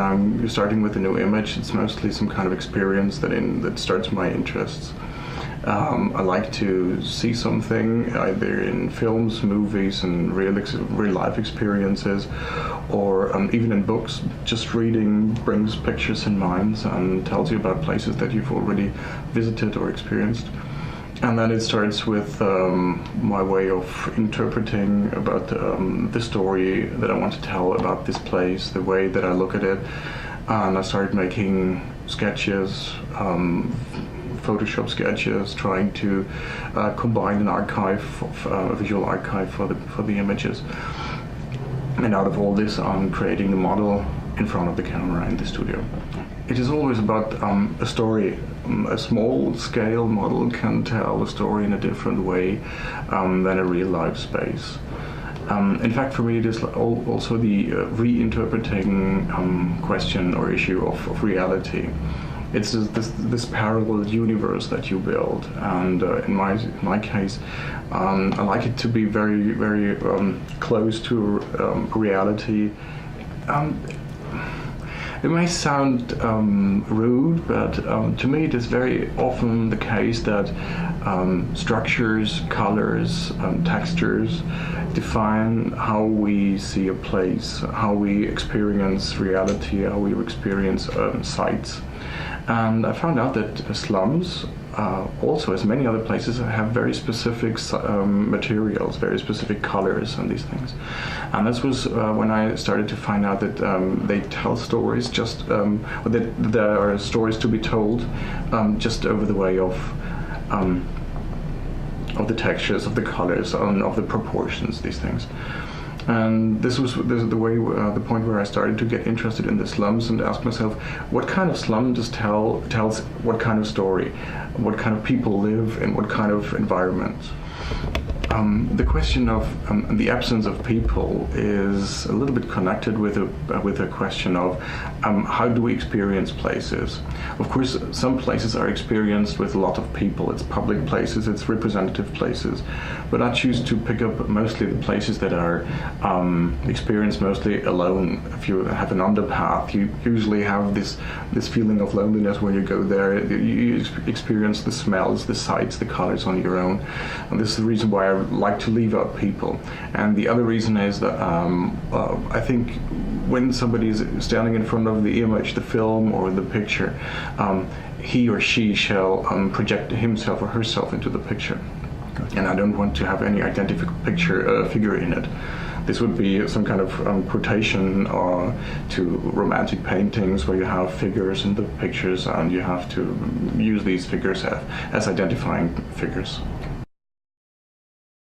I'm starting with a new image, it's mostly some kind of experience that starts my interests. I like to see something either in films, movies, and real life experiences, or even in books. Just reading brings pictures in mind and tells you about places that you've already visited or experienced. And then it starts with my way of interpreting about the story that I want to tell about this place, the way that I look at it. And I started making sketches, Photoshop sketches, trying to combine an archive, a visual archive for the images. And out of all this, I'm creating the model in front of the camera in the studio. It is always about a story. A small-scale model can tell a story in a different way than a real-life space. In fact, for me, it is also the reinterpreting question or issue of reality. It's this parallel universe that you build, and in my case, I like it to be very, very close to reality. It may sound rude, but to me it is very often the case that structures, colors, textures define how we see a place, how we experience reality, how we experience sights. And I found out that slums, also as many other places, have very specific materials, very specific colors and these things. And this was when I started to find out that they tell stories just, that there are stories to be told just over the way of the textures, of the colors, of the proportions, these things. And this is the point where I started to get interested in the slums and ask myself, what kind of slum tells what kind of story, what kind of people live in what kind of environment. The question of the absence of people is a little bit connected with a question of how do we experience places. Of course, some places are experienced with a lot of people. It's public places, it's representative places. But I choose to pick up mostly the places that are experienced mostly alone. If you have an underpath, you usually have this feeling of loneliness when you go there. You experience the smells, the sights, the colors on your own. And this is the reason why I like to leave out people. And the other reason is that I think when somebody is standing in front of the image, the film or the picture, he or she shall project himself or herself into the picture. And I don't want to have any identical figure in it. This would be some kind of quotation to romantic paintings where you have figures in the pictures and you have to use these figures as identifying figures.